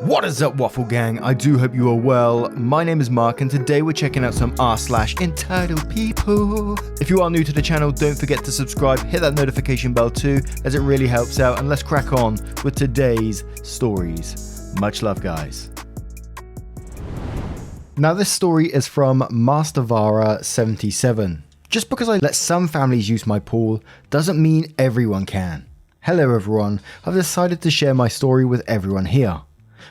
What is up, Waffle Gang? I do hope you are well. My name is Mark, and today we're checking out some r/entitled people. If you are new to the channel, don't forget to subscribe, hit that notification bell too, as it really helps out, and let's crack on with today's stories. Much love, guys. Now, this story is from MasterVara77. Just because I let some families use my pool doesn't mean everyone can. Hello everyone, I've decided to share my story with everyone here.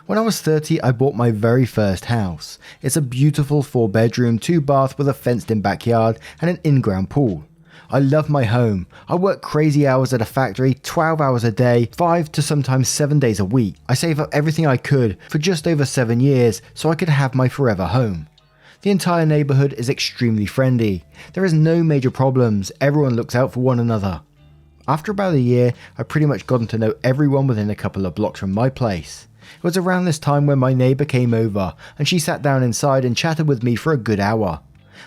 When I was 30, I bought my very first house. It's a beautiful 4-bedroom, 2-bath with a fenced-in backyard and an in-ground pool. I love my home. I work crazy hours at a factory, 12 hours a day, 5 to sometimes 7 days a week. I save up everything I could for just over 7 years so I could have my forever home. The entire neighborhood is extremely friendly. There is no major problems. Everyone looks out for one another. After about a year, I pretty much gotten to know everyone within a couple of blocks from my place. It was around this time when my neighbour came over and she sat down inside and chatted with me for a good hour.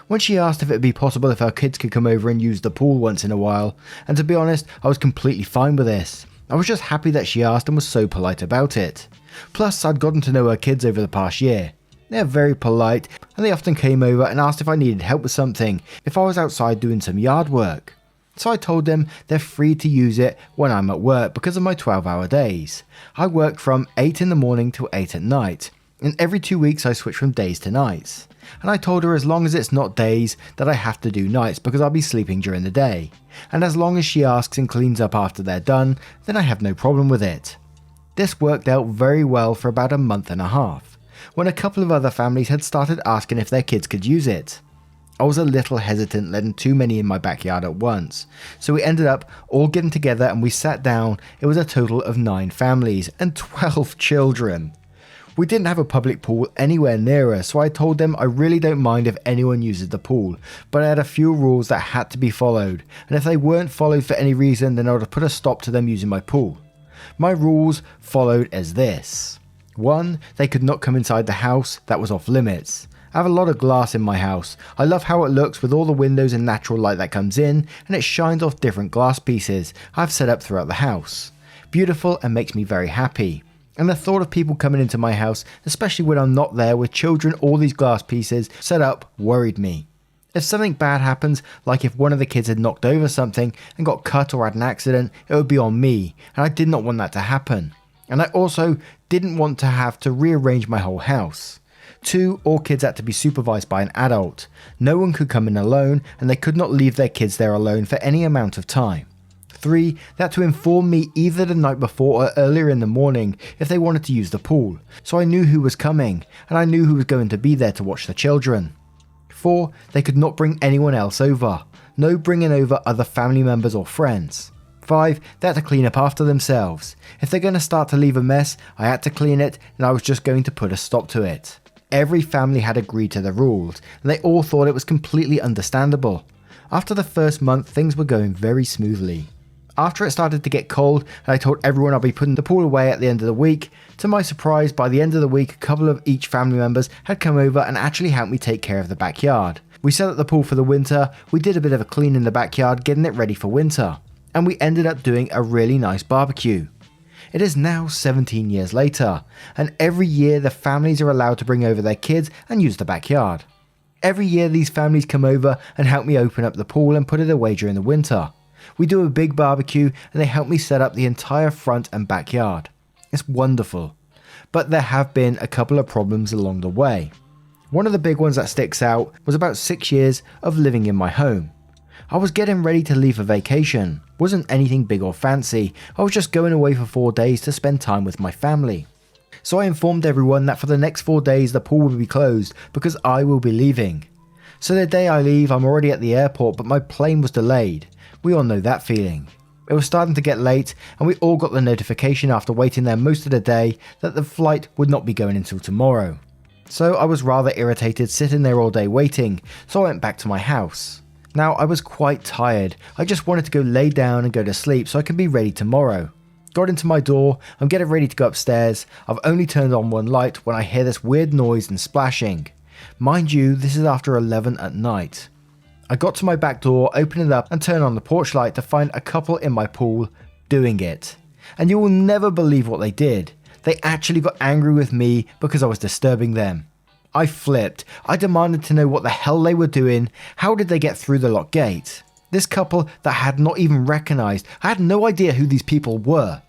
When she asked if it would be possible if our kids could come over and use the pool once in a while, and to be honest, I was completely fine with this. I was just happy that she asked and was so polite about it. Plus, I'd gotten to know her kids over the past year. They are very polite and they often came over and asked if I needed help with something, if I was outside doing some yard work. So I told them they're free to use it when I'm at work because of my 12-hour days. I work from 8 in the morning to 8 at night, and every 2 weeks I switch from days to nights. And I told her as long as it's not days that I have to do nights because I'll be sleeping during the day. And as long as she asks and cleans up after they're done, then I have no problem with it. This worked out very well for about a month and a half, when a couple of other families had started asking if their kids could use it. I was a little hesitant letting too many in my backyard at once, so we ended up all getting together and we sat down. It was a total of 9 families and 12 children. We didn't have a public pool anywhere near us, so I told them I really don't mind if anyone uses the pool, but I had a few rules that had to be followed, and if they weren't followed for any reason, then I would put a stop to them using my pool. My rules followed as this. 1. They could not come inside the house. That was off limits. I have a lot of glass in my house. I love how it looks with all the windows and natural light that comes in, and it shines off different glass pieces I've set up throughout the house. Beautiful and makes me very happy. And the thought of people coming into my house, especially when I'm not there with children, all these glass pieces set up, worried me. If something bad happens, like if one of the kids had knocked over something and got cut or had an accident, it would be on me, and I did not want that to happen. And I also didn't want to have to rearrange my whole house. 2. All kids had to be supervised by an adult. No one could come in alone, and they could not leave their kids there alone for any amount of time. 3. They had to inform me either the night before or earlier in the morning if they wanted to use the pool, so I knew who was coming, and I knew who was going to be there to watch the children. 4. They could not bring anyone else over. No bringing over other family members or friends. 5. They had to clean up after themselves. If they're going to start to leave a mess, I had to clean it, and I was just going to put a stop to it. Every family had agreed to the rules, and they all thought it was completely understandable. After the first month, things were going very smoothly. After it started to get cold, and I told everyone I'll be putting the pool away at the end of the week, to my surprise, by the end of the week, a couple of each family members had come over and actually helped me take care of the backyard. We set up the pool for the winter, we did a bit of a clean in the backyard, getting it ready for winter, and we ended up doing a really nice barbecue. It is now 17 years later, and every year the families are allowed to bring over their kids and use the backyard. Every year these families come over and help me open up the pool and put it away during the winter. We do a big barbecue and they help me set up the entire front and backyard. It's wonderful. But there have been a couple of problems along the way. One of the big ones that sticks out was about 6 years of living in my home. I was getting ready to leave for vacation. Wasn't anything big or fancy. I was just going away for 4 days to spend time with my family. So I informed everyone that for the next 4 days the pool will be closed because I will be leaving. So the day I leave, I'm already at the airport, but my plane was delayed. We all know that feeling. It was starting to get late, and we all got the notification after waiting there most of the day that the flight would not be going until tomorrow. So I was rather irritated sitting there all day waiting, so I went back to my house. Now, I was quite tired. I just wanted to go lay down and go to sleep so I can be ready tomorrow. Got into my door, I'm getting ready to go upstairs. I've only turned on one light when I hear this weird noise and splashing. Mind you, this is after 11 at night. I got to my back door, opened it up and turned on the porch light to find a couple in my pool doing it. And you will never believe what they did. They actually got angry with me because I was disturbing them. I flipped. I demanded to know what the hell they were doing. How did they get through the locked gate? This couple that I had not even recognized, I had no idea who these people were.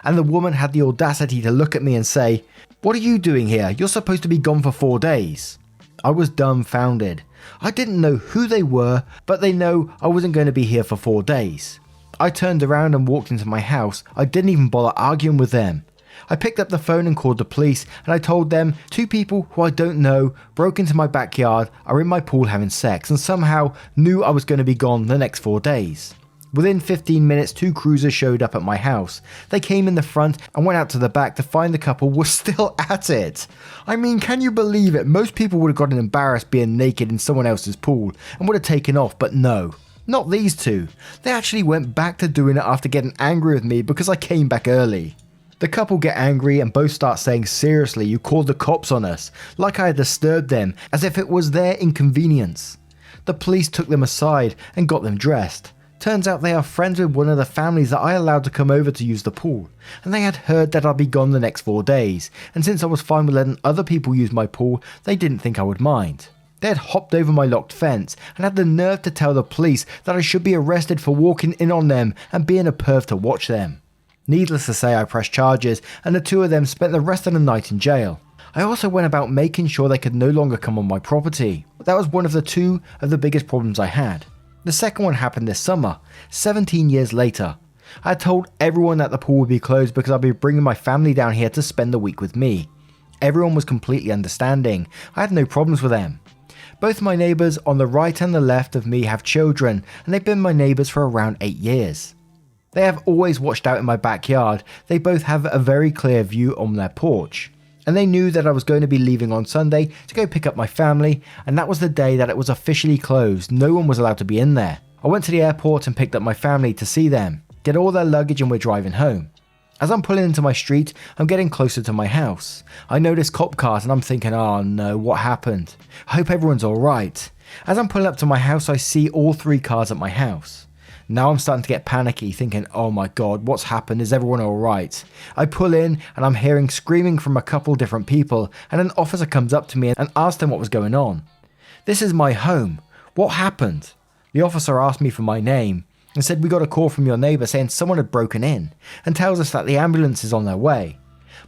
And the woman had the audacity to look at me and say, "What are you doing here? You're supposed to be gone for 4 days." I was dumbfounded. I didn't know who they were, but they know I wasn't going to be here for 4 days. I turned around and walked into my house. I didn't even bother arguing with them. I picked up the phone and called the police, and I told them 2 people who I don't know broke into my backyard, are in my pool having sex, and somehow knew I was going to be gone the next 4 days. Within 15 minutes, 2 cruisers showed up at my house. They came in the front and went out to the back to find the couple were still at it. I mean, can you believe it? Most people would have gotten embarrassed being naked in someone else's pool and would have taken off, but no. Not these 2. They actually went back to doing it after getting angry with me because I came back early. The couple get angry and both start saying, "Seriously, you called the cops on us," like I had disturbed them, as if it was their inconvenience. The police took them aside and got them dressed. Turns out they are friends with one of the families that I allowed to come over to use the pool, and they had heard that I'd be gone the next 4 days, and since I was fine with letting other people use my pool, they didn't think I would mind. They had hopped over my locked fence and had the nerve to tell the police that I should be arrested for walking in on them and being a perv to watch them. Needless to say, I pressed charges, and the 2 of them spent the rest of the night in jail. I also went about making sure they could no longer come on my property. That was one of the 2 of the biggest problems I had. The second one happened this summer, 17 years later. I had told everyone that the pool would be closed because I'd be bringing my family down here to spend the week with me. Everyone was completely understanding. I had no problems with them. Both my neighbours on the right and the left of me have children, and they've been my neighbours for around 8 years. They have always watched out in my backyard. They both have a very clear view on their porch. And they knew that I was going to be leaving on Sunday to go pick up my family, and that was the day that it was officially closed. No one was allowed to be in there. I went to the airport and picked up my family to see them, get all their luggage, and we're driving home. As I'm pulling into my street, I'm getting closer to my house. I notice cop cars and I'm thinking, oh no, what happened? I hope everyone's alright. As I'm pulling up to my house, I see all 3 cars at my house. Now I'm starting to get panicky, thinking, oh my god, what's happened? Is everyone alright? I pull in and I'm hearing screaming from a couple different people, and an officer comes up to me and asks them what was going on. This is my home. What happened? The officer asked me for my name and said we got a call from your neighbour saying someone had broken in, and tells us that the ambulance is on their way.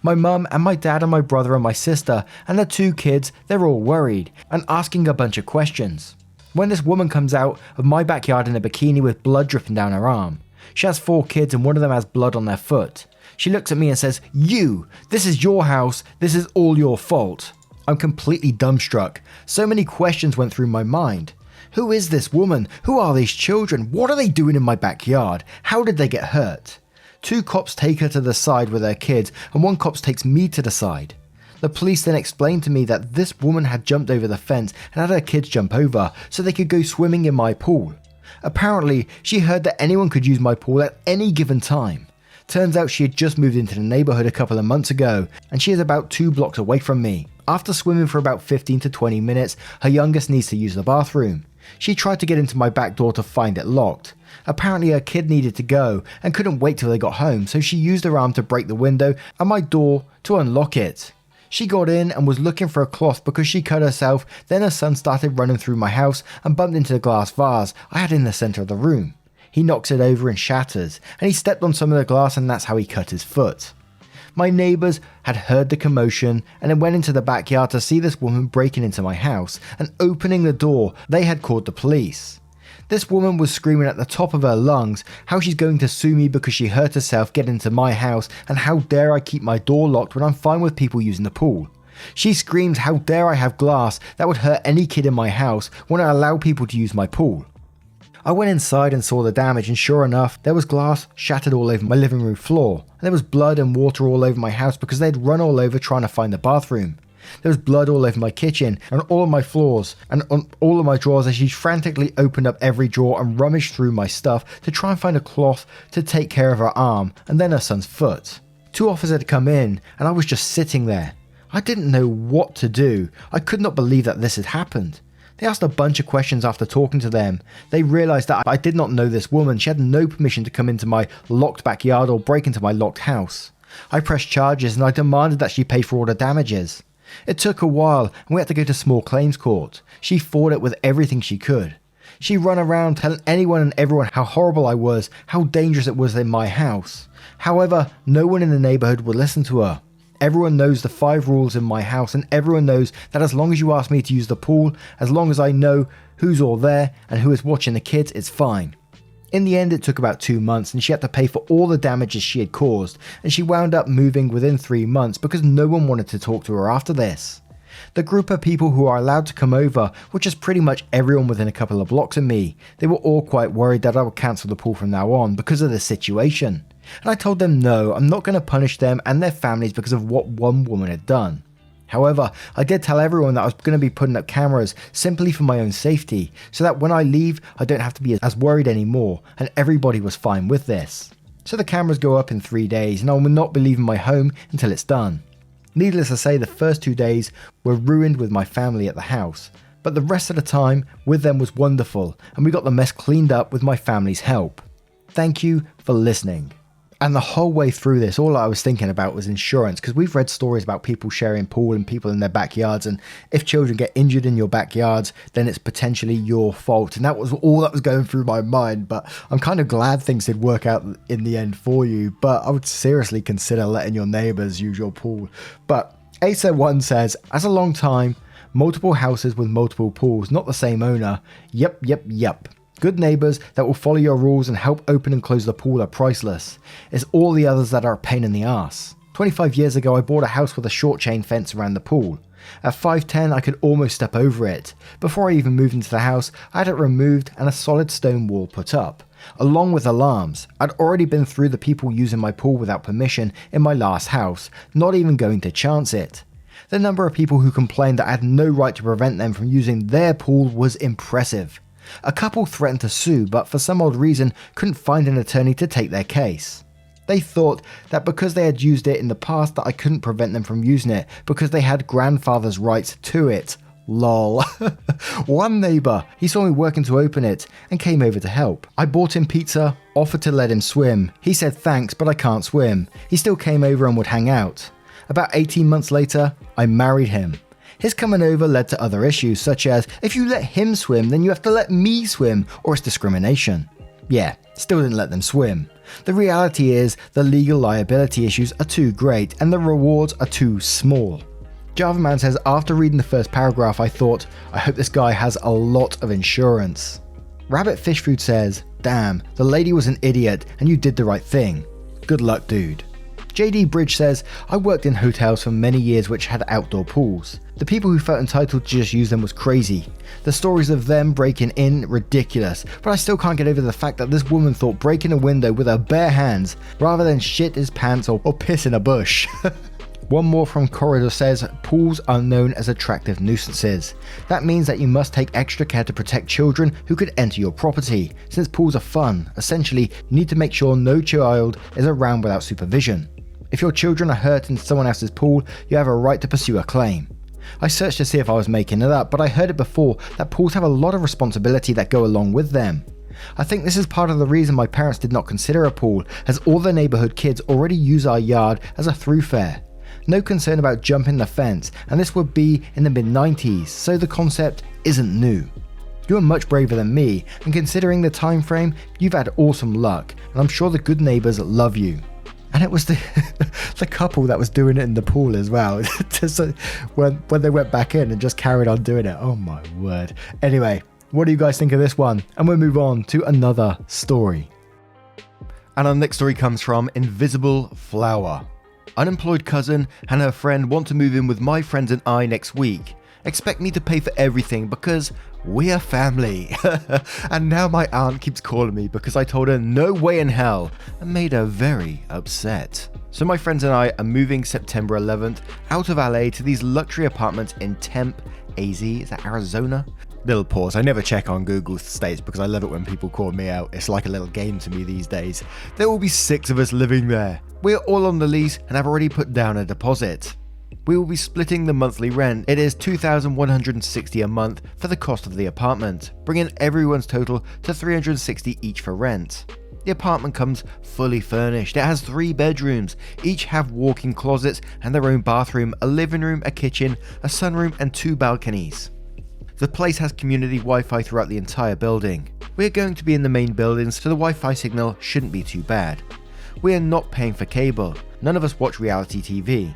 My mum and my dad and my brother and my sister and the 2 kids, they're all worried and asking a bunch of questions. When this woman comes out of my backyard in a bikini with blood dripping down her arm. She has 4 kids and one of them has blood on their foot. She looks at me and says, "You! This is your house. This is all your fault." I'm completely dumbstruck. So many questions went through my mind. Who is this woman? Who are these children? What are they doing in my backyard? How did they get hurt? 2 cops take her to the side with their kids, and 1 cop takes me to the side. The police then explained to me that this woman had jumped over the fence and had her kids jump over so they could go swimming in my pool. Apparently, she heard that anyone could use my pool at any given time. Turns out she had just moved into the neighbourhood a couple of months ago, and she is about 2 blocks away from me. After swimming for about 15 to 20 minutes, her youngest needs to use the bathroom. She tried to get into my back door to find it locked. Apparently her kid needed to go and couldn't wait till they got home, so she used her arm to break the window and my door to unlock it. She got in and was looking for a cloth because she cut herself, then her son started running through my house and bumped into the glass vase I had in the centre of the room. He knocks it over and shatters, and he stepped on some of the glass and that's how he cut his foot. My neighbours had heard the commotion and then went into the backyard to see this woman breaking into my house and opening the door. They had called the police. This woman was screaming at the top of her lungs how she's going to sue me because she hurt herself getting into my house, and how dare I keep my door locked when I'm fine with people using the pool. She screams how dare I have glass that would hurt any kid in my house when I allow people to use my pool. I went inside and saw the damage, and sure enough, there was glass shattered all over my living room floor, and there was blood and water all over my house because they'd run all over trying to find the bathroom. There was blood all over my kitchen and all of my floors and on all of my drawers as she frantically opened up every drawer and rummaged through my stuff to try and find a cloth to take care of her arm and then her son's foot. 2 officers had come in and I was just sitting there. I didn't know what to do. I could not believe that this had happened. They asked a bunch of questions after talking to them. They realised that I did not know this woman. She had no permission to come into my locked backyard or break into my locked house. I pressed charges and I demanded that she pay for all the damages. It took a while and we had to go to small claims court. She fought it with everything she could. She ran around telling anyone and everyone how horrible I was, how dangerous it was in my house. However, no one in the neighbourhood would listen to her. Everyone knows the 5 rules in my house, and everyone knows that as long as you ask me to use the pool, as long as I know who's all there and who is watching the kids, it's fine. In the end, it took about 2 months and she had to pay for all the damages she had caused, and she wound up moving within 3 months because no one wanted to talk to her after this. The group of people who are allowed to come over, which is pretty much everyone within a couple of blocks of me, they were all quite worried that I would cancel the pool from now on because of this situation. And I told them no, I'm not going to punish them and their families because of what one woman had done. However, I did tell everyone that I was going to be putting up cameras simply for my own safety, so that when I leave I don't have to be as worried anymore, and everybody was fine with this. So the cameras go up in 3 days and I will not be leaving my home until it's done. Needless to say, the first 2 days were ruined with my family at the house, but the rest of the time with them was wonderful and we got the mess cleaned up with my family's help. Thank you for listening. And the whole way through this, all I was thinking about was insurance, because we've read stories about people sharing pool and people in their backyards, and if children get injured in your backyards, then it's potentially your fault. And that was all that was going through my mind, but I'm kind of glad things did work out in the end for you, but I would seriously consider letting your neighbours use your pool. But AITA 1 says, as a long time, multiple houses with multiple pools, not the same owner, yep. Good neighbours that will follow your rules and help open and close the pool are priceless. It's all the others that are a pain in the ass. 25 years ago I bought a house with a short chain fence around the pool. At 5'10" I could almost step over it. Before I even moved into the house, I had it removed and a solid stone wall put up, along with alarms. I'd already been through the people using my pool without permission in my last house, not even going to chance it. The number of people who complained that I had no right to prevent them from using their pool was impressive. A couple threatened to sue, but for some odd reason couldn't find an attorney to take their case. They thought that because they had used it in the past that I couldn't prevent them from using it because they had grandfather's rights to it. Lol. One neighbour, he saw me working to open it and came over to help. I bought him pizza, offered to let him swim. He said thanks, but I can't swim. He still came over and would hang out. About 18 months later, I married him. His coming over led to other issues, such as, if you let him swim, then you have to let me swim, or it's discrimination. Yeah, still didn't let them swim. The reality is, the legal liability issues are too great, and the rewards are too small. Javaman says, after reading the first paragraph, I thought, I hope this guy has a lot of insurance. Rabbit Fish Food says, damn, the lady was an idiot, and you did the right thing. Good luck, dude. JD Bridge says, I worked in hotels for many years which had outdoor pools. The people who felt entitled to just use them was crazy. The stories of them breaking in, ridiculous, but I still can't get over the fact that this woman thought breaking a window with her bare hands rather than shit his pants or piss in a bush. One more from Corridor says, pools are known as attractive nuisances. That means that you must take extra care to protect children who could enter your property. Since pools are fun, essentially, you need to make sure no child is around without supervision. If your children are hurt in someone else's pool, you have a right to pursue a claim. I searched to see if I was making it up, but I heard it before that pools have a lot of responsibility that go along with them. I think this is part of the reason my parents did not consider a pool, as all the neighbourhood kids already use our yard as a thoroughfare. No concern about jumping the fence, and this would be in the mid-90s, so the concept isn't new. You are much braver than me, and considering the time frame, you've had awesome luck, and I'm sure the good neighbours love you. And it was the couple that was doing it in the pool as well. when they went back in and just carried on doing it. Oh my word. Anyway, what do you guys think of this one? And we'll move on to another story. And our next story comes from Invisible Flower. Unemployed cousin and her friend want to move in with my friends and I next week. Expect me to pay for everything because we're family. And now my aunt keeps calling me because I told her no way in hell and made her very upset. So my friends and I are moving September 11th out of LA to these luxury apartments in Tempe, AZ, is that Arizona? Little pause, I never check on Google states because I love it when people call me out. It's like a little game to me these days. There will be 6 of us living there. We're all on the lease and have already put down a deposit. We will be splitting the monthly rent. It is $2,160 a month for the cost of the apartment, bringing everyone's total to $360 each for rent. The apartment comes fully furnished. It has 3 bedrooms, each have walk-in closets and their own bathroom, a living room, a kitchen, a sunroom and 2 balconies. The place has community Wi-Fi throughout the entire building. We are going to be in the main building, so the Wi-Fi signal shouldn't be too bad. We are not paying for cable. None of us watch reality TV.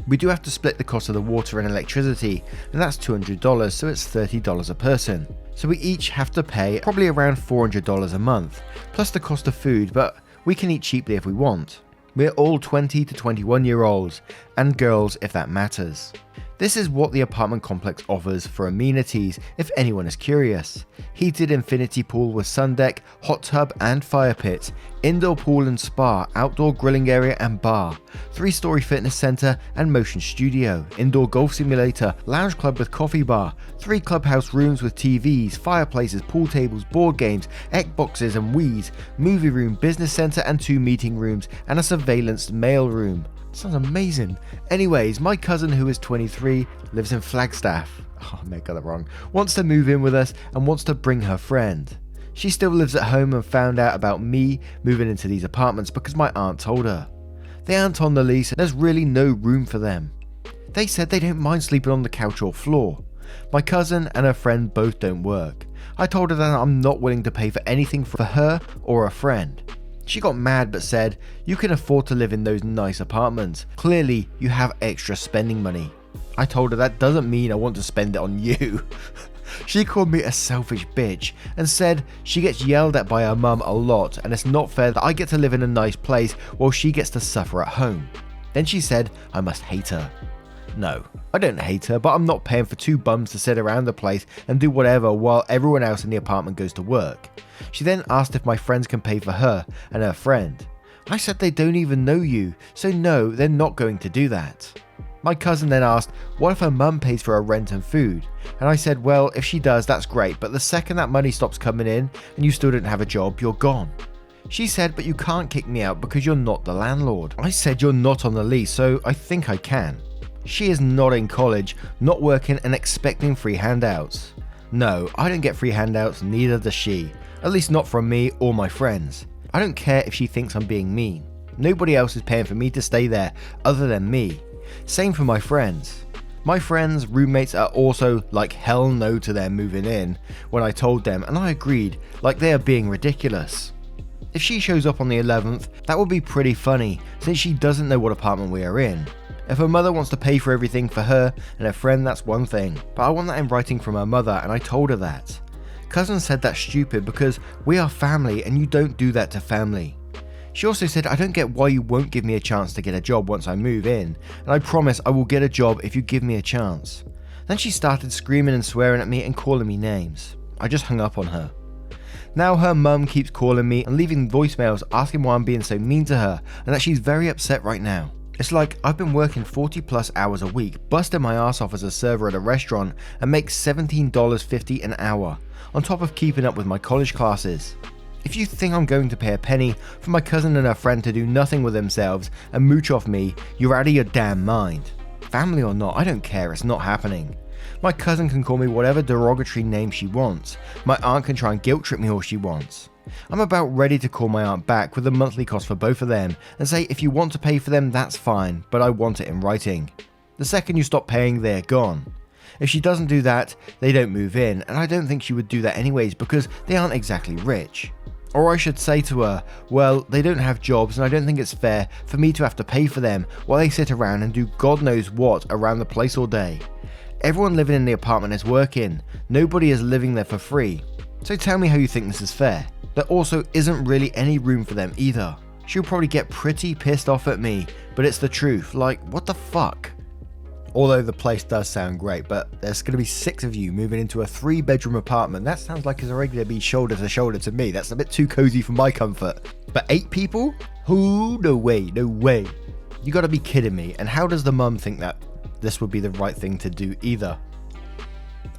We do have to split the cost of the water and electricity, and that's $200, so it's $30 a person. So we each have to pay probably around $400 a month, plus the cost of food, but we can eat cheaply if we want. We're all 20 to 21 year olds, and girls if that matters. This is what the apartment complex offers for amenities if anyone is curious. Heated infinity pool with sun deck, hot tub and fire pit, indoor pool and spa, outdoor grilling area and bar, 3-story fitness center and motion studio, indoor golf simulator, lounge club with coffee bar, 3 clubhouse rooms with TVs, fireplaces, pool tables, board games, Xboxes and Wiis, movie room, business center and 2 meeting rooms, and a surveillance mail room. Sounds amazing. Anyways, my cousin who is 23 lives in Flagstaff. Oh, I got that wrong. Wants to move in with us and wants to bring her friend. She still lives at home and found out about me moving into these apartments because my aunt told her. They aren't on the lease and there's really no room for them. They said they don't mind sleeping on the couch or floor. My cousin and her friend both don't work. I told her that I'm not willing to pay for anything for her or a friend. She got mad but said, "You can afford to live in those nice apartments. Clearly, you have extra spending money." I told her that doesn't mean I want to spend it on you. She called me a selfish bitch and said she gets yelled at by her mum a lot and it's not fair that I get to live in a nice place while she gets to suffer at home. Then she said I must hate her. No, I don't hate her, but I'm not paying for 2 bums to sit around the place and do whatever while everyone else in the apartment goes to work. She then asked if my friends can pay for her and her friend. I said they don't even know you, so no, they're not going to do that. My cousin then asked, what if her mum pays for her rent and food? And I said, well, if she does, that's great, but the second that money stops coming in and you still don't have a job, you're gone. She said, but you can't kick me out because you're not the landlord. I said, you're not on the lease, so I think I can. She is not in college, not working and expecting free handouts. No, I don't get free handouts, neither does she. At least not from me or my friends. I don't care if she thinks I'm being mean. Nobody else is paying for me to stay there other than me. Same for my friends. My friends' roommates are also like hell no to them moving in when I told them, and I agreed, like they are being ridiculous. If she shows up on the 11th, that would be pretty funny since she doesn't know what apartment we are in. If her mother wants to pay for everything for her and her friend, that's one thing, but I want that in writing from her mother and I told her that. Cousin said that's stupid because we are family and you don't do that to family. She also said I don't get why you won't give me a chance to get a job once I move in, and I promise I will get a job if you give me a chance. Then she started screaming and swearing at me and calling me names. I just hung up on her. Now her mum keeps calling me and leaving voicemails asking why I'm being so mean to her and that she's very upset right now. It's like I've been working 40 plus hours a week, busting my ass off as a server at a restaurant and make $17.50 an hour, on top of keeping up with my college classes. If you think I'm going to pay a penny for my cousin and her friend to do nothing with themselves and mooch off me, you're out of your damn mind. Family or not, I don't care, it's not happening. My cousin can call me whatever derogatory name she wants. My aunt can try and guilt trip me all she wants. I'm about ready to call my aunt back with the monthly cost for both of them and say if you want to pay for them, that's fine, but I want it in writing. The second you stop paying, they're gone. If she doesn't do that, they don't move in, and I don't think she would do that anyways because they aren't exactly rich. Or I should say to her, well, they don't have jobs and I don't think it's fair for me to have to pay for them while they sit around and do God knows what around the place all day. Everyone living in the apartment is working, nobody is living there for free. So tell me how you think this is fair. There also isn't really any room for them either. She'll probably get pretty pissed off at me, but it's the truth, like what the fuck? Although the place does sound great, but there's going to be 6 of you moving into a 3-bedroom apartment. That sounds like it's already going to be shoulder to shoulder to me. That's a bit too cozy for my comfort. But 8 people? Who? No way, no way. You got to be kidding me. And how does the mum think that this would be the right thing to do either?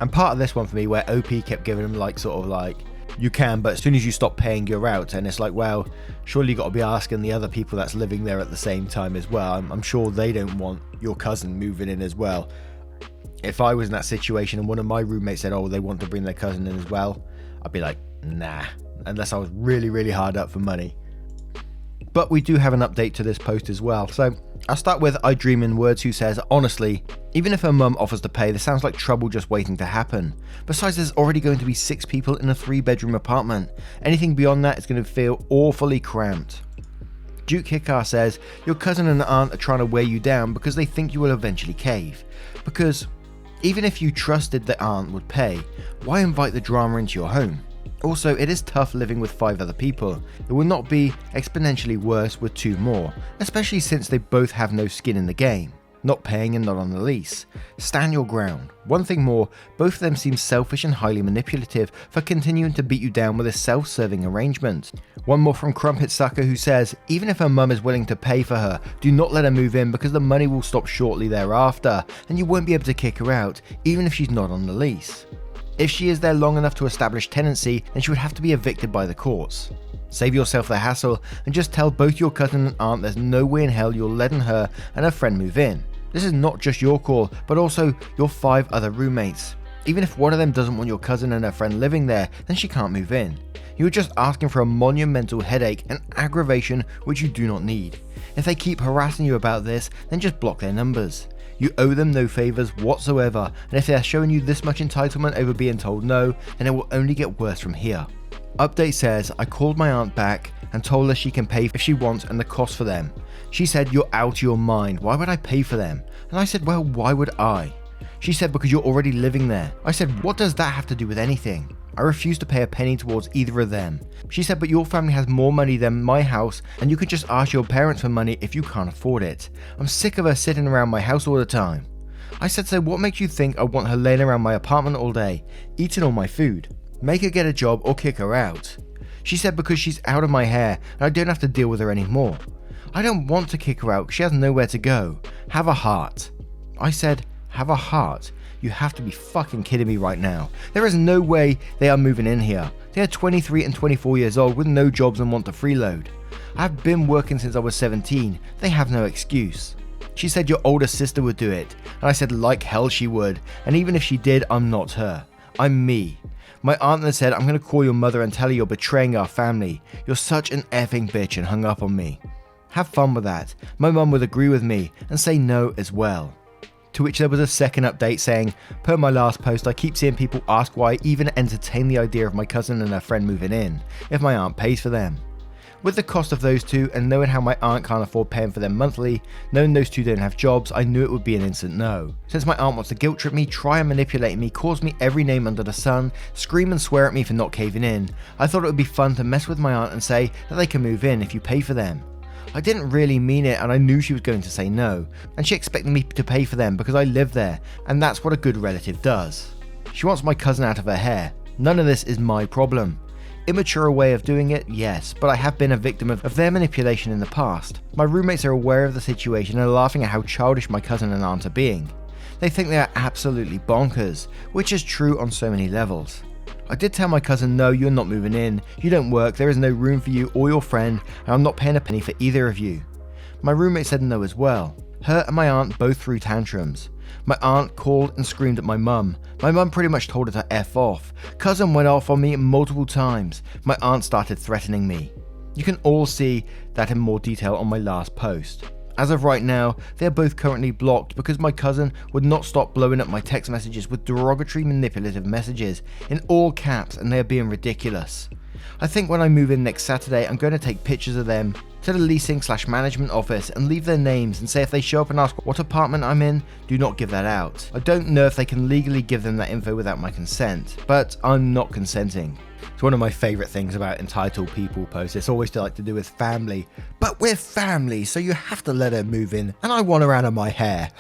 And part of this one for me where OP kept giving him like sort of like, you can, but as soon as you stop paying, you're out. And it's like, well, surely you got to be asking the other people that's living there at the same time as well. I'm sure they don't want your cousin moving in as well. If I was in that situation and one of my roommates said, oh, they want to bring their cousin in as well, I'd be like, nah, unless I was really, really hard up for money. But we do have an update to this post as well. So I'll start with I Dream in Words, who says, honestly, even if her mum offers to pay, this sounds like trouble just waiting to happen. Besides, there's already going to be 6 people in a 3-bedroom apartment. Anything beyond that is going to feel awfully cramped. Duke Hickar says, your cousin and aunt are trying to wear you down because they think you will eventually cave. Because even if you trusted the aunt would pay, why invite the drama into your home? Also, it is tough living with 5 other people. It will not be exponentially worse with 2 more, especially since they both have no skin in the game. Not paying and not on the lease. Stand your ground. One thing more, both of them seem selfish and highly manipulative for continuing to beat you down with a self-serving arrangement. One more from Crumpet Sucker, who says, even if her mum is willing to pay for her, do not let her move in because the money will stop shortly thereafter and you won't be able to kick her out, even if she's not on the lease. If she is there long enough to establish tenancy, then she would have to be evicted by the courts. Save yourself the hassle and just tell both your cousin and aunt there's no way in hell you're letting her and her friend move in. This is not just your call, but also your 5 other roommates. Even if one of them doesn't want your cousin and her friend living there, then she can't move in. You are just asking for a monumental headache and aggravation which you do not need. If they keep harassing you about this, then just block their numbers. You owe them no favours whatsoever, and if they are showing you this much entitlement over being told no, then it will only get worse from here. Update says, I called my aunt back and told her she can pay if she wants and the cost for them. She said, you're out of your mind, why would I pay for them? And I said, well, why would I? She said, because you're already living there. I said, what does that have to do with anything? I refused to pay a penny towards either of them. She said, but your family has more money than my house and you could just ask your parents for money if you can't afford it. I'm sick of her sitting around my house all the time. I said, so what makes you think I want her laying around my apartment all day, eating all my food? Make her get a job or kick her out. She said, because she's out of my hair and I don't have to deal with her anymore. I don't want to kick her out because she has nowhere to go. Have a heart. I said, have a heart? You have to be fucking kidding me right now. There is no way they are moving in here. They are 23 and 24 years old with no jobs and want to freeload. I've been working since I was 17. They have no excuse. She said your older sister would do it. And I said like hell she would. And even if she did, I'm not her. I'm me. My aunt then said, I'm going to call your mother and tell her you're betraying our family. You're such an effing bitch, and hung up on me. Have fun with that. My mum would agree with me and say no as well. To which there was a second update saying, per my last post, I keep seeing people ask why I even entertain the idea of my cousin and her friend moving in, if my aunt pays for them. With the cost of those two and knowing how my aunt can't afford paying for them monthly, knowing those two don't have jobs, I knew it would be an instant no. Since my aunt wants to guilt trip me, try and manipulate me, cause me every name under the sun, scream and swear at me for not caving in, I thought it would be fun to mess with my aunt and say that they can move in if you pay for them. I didn't really mean it and I knew she was going to say no, and she expected me to pay for them because I live there, and that's what a good relative does. She wants my cousin out of her hair. None of this is my problem. Immature way of doing it, yes, but I have been a victim of their manipulation in the past. My roommates are aware of the situation and are laughing at how childish my cousin and aunt are being. They think they are absolutely bonkers, which is true on so many levels. I did tell my cousin, no, you're not moving in, you don't work, there is no room for you or your friend, and I'm not paying a penny for either of you. My roommate said no as well. Her and my aunt both threw tantrums. My aunt called and screamed at my mum. My mum pretty much told her to F off. Cousin went off on me multiple times. My aunt started threatening me. You can all see that in more detail on my last post. As of right now, they are both currently blocked because my cousin would not stop blowing up my text messages with derogatory manipulative messages in all caps, and they are being ridiculous. I think when I move in next Saturday, I'm going to take pictures of them to the leasing/management office and leave their names and say if they show up and ask what apartment I'm in, do not give that out. I don't know if they can legally give them that info without my consent, but I'm not consenting. It's one of my favourite things about entitled people posts. It's always to do with family. But we're family, so you have to let her move in, and I want her out of my hair.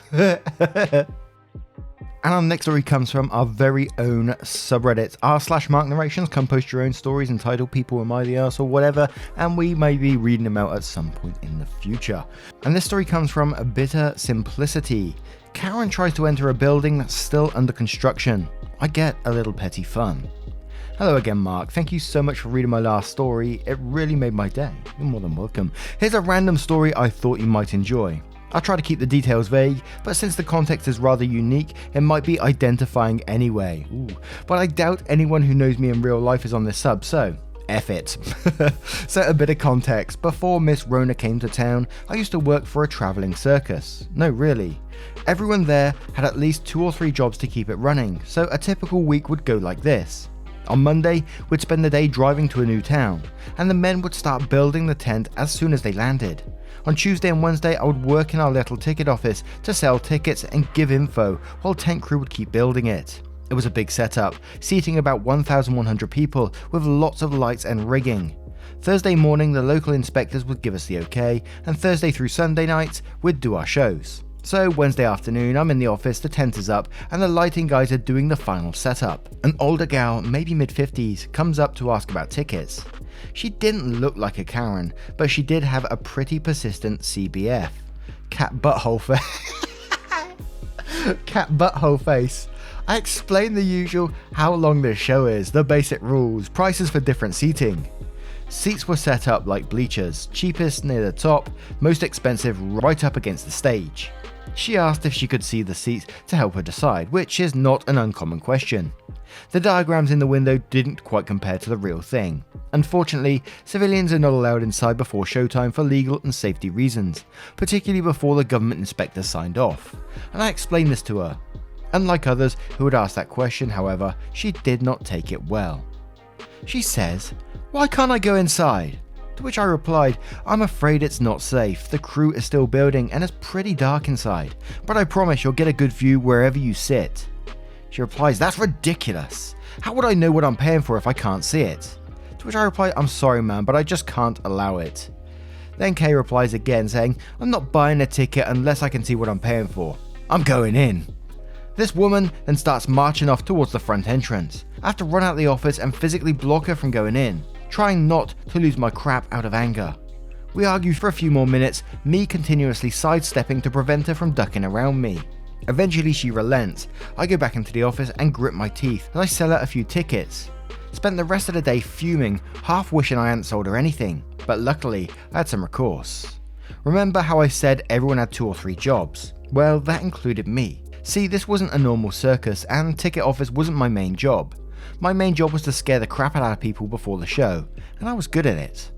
And our next story comes from our very own subreddit, r/MarkNarrations. Come post your own stories, entitled people, AmITheA, or whatever, and we may be reading them out at some point in the future. And this story comes from Bitter Simplicity. Karen tries to enter a building that's still under construction. I get a little petty fun. Hello again, Mark. Thank you so much for reading my last story. It really made my day. You're more than welcome. Here's a random story I thought you might enjoy. I'll try to keep the details vague, but since the context is rather unique, it might be identifying anyway. But I doubt anyone who knows me in real life is on this sub, so F it. So a bit of context, before Miss Rona came to town, I used to work for a travelling circus. No, really. Everyone there had at least 2 or 3 jobs to keep it running, so a typical week would go like this. On Monday, we'd spend the day driving to a new town, and the men would start building the tent as soon as they landed. On Tuesday and Wednesday, I would work in our little ticket office to sell tickets and give info, while tent crew would keep building it. It was a big setup, seating about 1,100 people with lots of lights and rigging. Thursday morning, the local inspectors would give us the okay, and Thursday through Sunday nights, we'd do our shows. So Wednesday afternoon, I'm in the office, the tent is up, and the lighting guys are doing the final setup. An older gal, maybe mid-50s, comes up to ask about tickets. She didn't look like a Karen, but she did have a pretty persistent CBF. Cat butthole face. I explained the usual, how long this show is, the basic rules, prices for different seating. Seats were set up like bleachers, cheapest near the top, most expensive right up against the stage. She asked if she could see the seats to help her decide, which is not an uncommon question. The diagrams in the window didn't quite compare to the real thing. Unfortunately, civilians are not allowed inside before showtime for legal and safety reasons, particularly before the government inspector signed off, and I explained this to her. Unlike others who had asked that question, however, she did not take it well. She says, "Why can't I go inside?" To which I replied, "I'm afraid it's not safe. The crew is still building and it's pretty dark inside, but I promise you'll get a good view wherever you sit." She replies, "That's ridiculous. How would I know what I'm paying for if I can't see it?" To which I reply, "I'm sorry ma'am, but I just can't allow it." Then Kay replies again saying, "I'm not buying a ticket unless I can see what I'm paying for. I'm going in." This woman then starts marching off towards the front entrance. I have to run out the office and physically block her from going in, trying not to lose my crap out of anger. We argue for a few more minutes, me continuously sidestepping to prevent her from ducking around me. Eventually she relents. I go back into the office and grit my teeth as I sell her a few tickets. Spent the rest of the day fuming, half wishing I hadn't sold her anything, but luckily I had some recourse. Remember how I said everyone had 2 or 3 jobs? Well, that included me. See, this wasn't a normal circus, and ticket office wasn't my main job. My main job was to scare the crap out of people before the show, and I was good at it.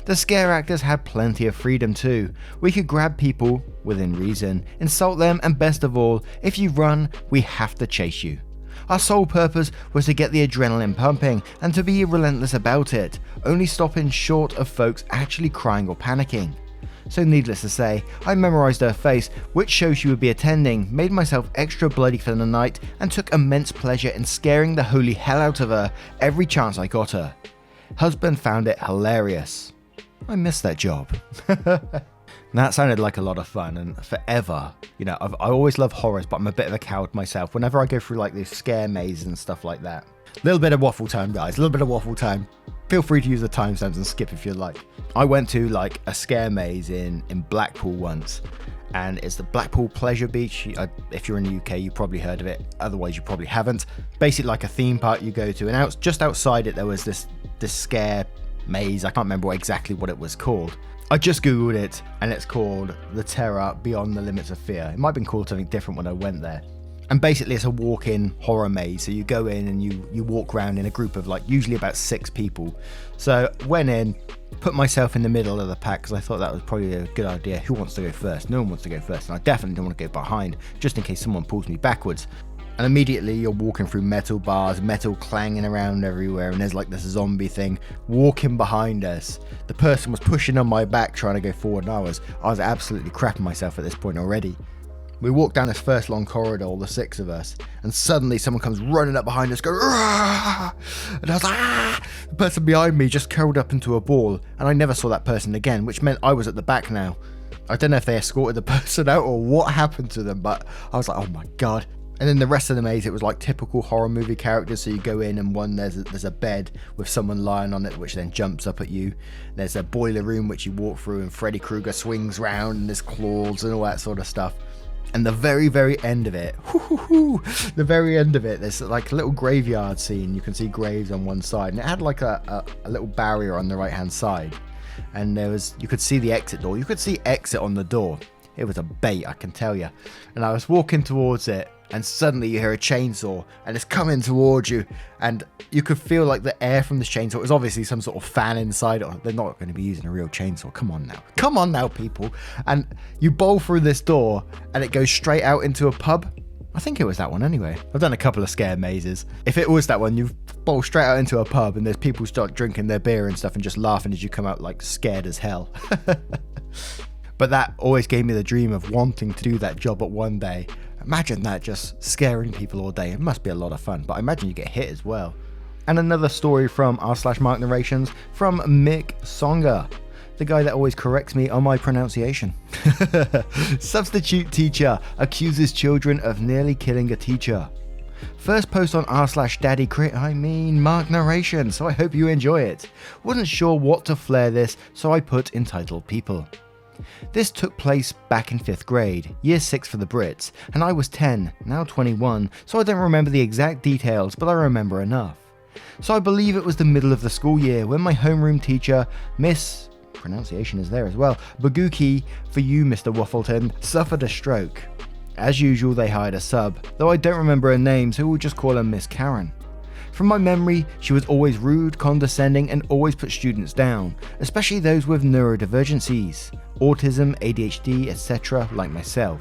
The scare actors had plenty of freedom too. We could grab people, within reason, insult them, and best of all, if you run, we have to chase you. Our sole purpose was to get the adrenaline pumping and to be relentless about it, only stopping short of folks actually crying or panicking. So needless to say, I memorised her face, which show she would be attending, made myself extra bloody for the night, and took immense pleasure in scaring the holy hell out of her every chance I got her. Husband found it hilarious. I missed that job. That sounded like a lot of fun, and forever, I always love horrors, but I'm a bit of a coward myself. Whenever I go through like these scare mazes and stuff like that. Little bit of waffle time, guys, a little bit of waffle time. Feel free to use the timestamps and skip if you like. I went to like a scare maze in Blackpool once, and it's the Blackpool Pleasure Beach. If you're in the UK, you probably heard of it. Otherwise, you probably haven't. Basically, like a theme park you go to, and just outside it, there was this scare maze. I can't remember exactly what it was called. I just googled it, and it's called The Terror Beyond the Limits of Fear. It might have been called something different when I went there. And basically it's a walk-in horror maze, so you go in and you walk around in a group of like usually about 6 people. So went in, put myself in the middle of the pack because I thought that was probably a good idea. Who wants to go first? No one wants to go first, and I definitely don't want to go behind just in case someone pulls me backwards. And immediately you're walking through metal bars, metal clanging around everywhere, and there's like this zombie thing walking behind us. The person was pushing on my back trying to go forward, and I was absolutely crapping myself at this point already. We walked down this first long corridor, the 6 of us, and suddenly someone comes running up behind us, going, "Rah!" And I was like, "Ah!" The person behind me just curled up into a ball, and I never saw that person again, which meant I was at the back now. I don't know if they escorted the person out or what happened to them, but I was like, oh my god. And then the rest of the maze, it was like typical horror movie characters. So you go in and there's a bed with someone lying on it, which then jumps up at you. There's a boiler room which you walk through, and Freddy Krueger swings round and there's claws and all that sort of stuff. And the very, very end of it, there's like a little graveyard scene. You can see graves on one side, and it had like a little barrier on the right hand side. And you could see the exit door. You could see exit on the door. It was a bait, I can tell you. And I was walking towards it, and suddenly you hear a chainsaw and it's coming towards you, and you could feel like the air from this chainsaw is obviously some sort of fan inside it. They're not going to be using a real chainsaw. Come on now, people. And you bowl through this door and it goes straight out into a pub. I think it was that one anyway. I've done a couple of scare mazes. If it was that one, you bowl straight out into a pub and there's people start drinking their beer and stuff and just laughing as you come out like scared as hell. But that always gave me the dream of wanting to do that job at one day. Imagine that, just scaring people all day. It must be a lot of fun, but I imagine you get hit as well. And another story from r/Mark Narrations from Mick Songer, the guy that always corrects me on my pronunciation. Substitute teacher accuses children of nearly killing a teacher. First post on r/DaddyCrit, Mark Narration, so I hope you enjoy it. Wasn't sure what to flare this, so I put Entitled People. This took place back in 5th grade, year 6 for the Brits, and I was 10, now 21, so I don't remember the exact details, but I remember enough. So I believe it was the middle of the school year when my homeroom teacher, Miss, pronunciation is there as well, Baguki, for you Mr. Waffleton, suffered a stroke. As usual, they hired a sub, though I don't remember her name, so we'll just call her Miss Karen. From my memory, she was always rude, condescending, and always put students down, especially those with neurodivergencies, autism, ADHD, etc. like myself.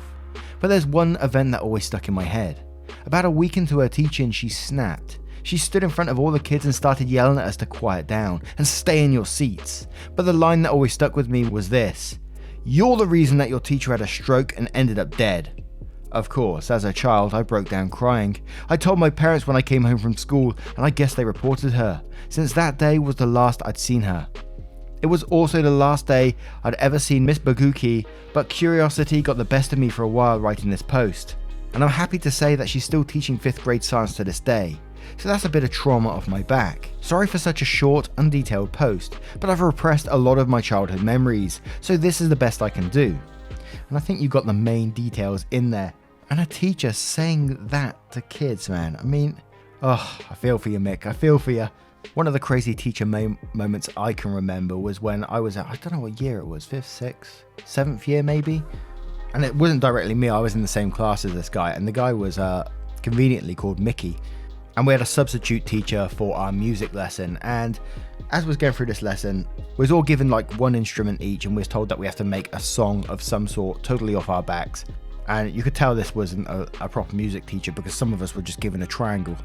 But there's one event that always stuck in my head. About a week into her teaching, she snapped. She stood in front of all the kids and started yelling at us to quiet down and stay in your seats. But the line that always stuck with me was this: "You're the reason that your teacher had a stroke and ended up dead." Of course, as a child, I broke down crying. I told my parents when I came home from school, and I guess they reported her, since that day was the last I'd seen her. It was also the last day I'd ever seen Miss Baguki, but curiosity got the best of me for a while writing this post. And I'm happy to say that she's still teaching 5th grade science to this day. So that's a bit of trauma off my back. Sorry for such a short, undetailed post, but I've repressed a lot of my childhood memories, so this is the best I can do. And I think you got the main details in there. And a teacher saying that to kids, man. I mean, oh, I feel for you, Mick. I feel for you. One of the crazy teacher moments I can remember was when I was at, I don't know what year it was, 5th, 6th, 7th year maybe? And it wasn't directly me, I was in the same class as this guy, and the guy was conveniently called Mickey. And we had a substitute teacher for our music lesson, and as we was going through this lesson, we was all given like one instrument each, and we was told that we have to make a song of some sort, totally off our backs. And you could tell this wasn't a proper music teacher because some of us were just given a triangle.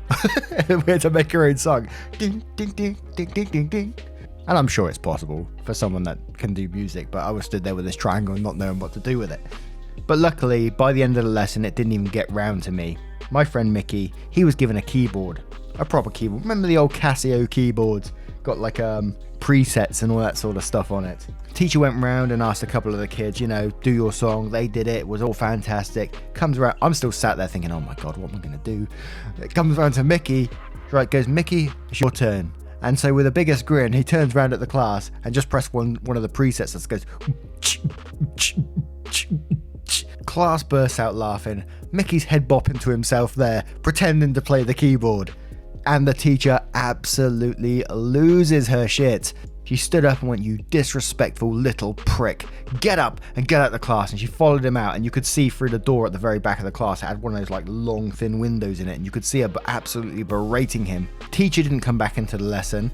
We had to make our own song. Ding, ding, ding, ding, ding, ding, ding. And I'm sure it's possible for someone that can do music, but I was stood there with this triangle and not knowing what to do with it. But luckily, by the end of the lesson, it didn't even get round to me. My friend Mickey, he was given a keyboard, a proper keyboard. Remember the old Casio keyboards? Got like presets and all that sort of stuff on it. Teacher went round and asked a couple of the kids, do your song. They did it. It was all fantastic. Comes around. I'm still sat there thinking, oh my God, what am I going to do? It comes around to Mickey. Right, goes, Mickey, it's your turn. And so with the biggest grin, he turns around at the class and just pressed one of the presets that goes. Class bursts out laughing. Mickey's head bopping to himself there, pretending to play the keyboard. And the teacher absolutely loses her shit. She stood up and went, "You disrespectful little prick. Get up and get out of the class." And she followed him out, and you could see through the door at the very back of the class. It had one of those like long, thin windows in it, and you could see her absolutely berating him. Teacher didn't come back into the lesson.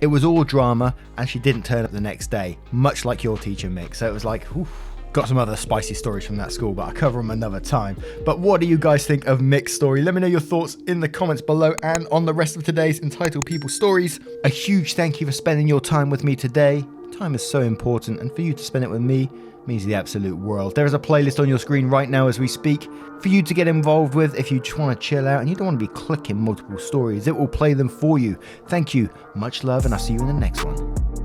It was all drama, and she didn't turn up the next day, much like your teacher, Mick. So it was like, oof. Got some other spicy stories from that school, but I'll cover them another time. But what do you guys think of Mick's story? Let me know your thoughts in the comments below and on the rest of today's Entitled People stories. A huge thank you for spending your time with me today. Time is so important, and for you to spend it with me means the absolute world. There is a playlist on your screen right now as we speak for you to get involved with if you just want to chill out and you don't want to be clicking multiple stories. It will play them for you. Thank you, much love, and I'll see you in the next one.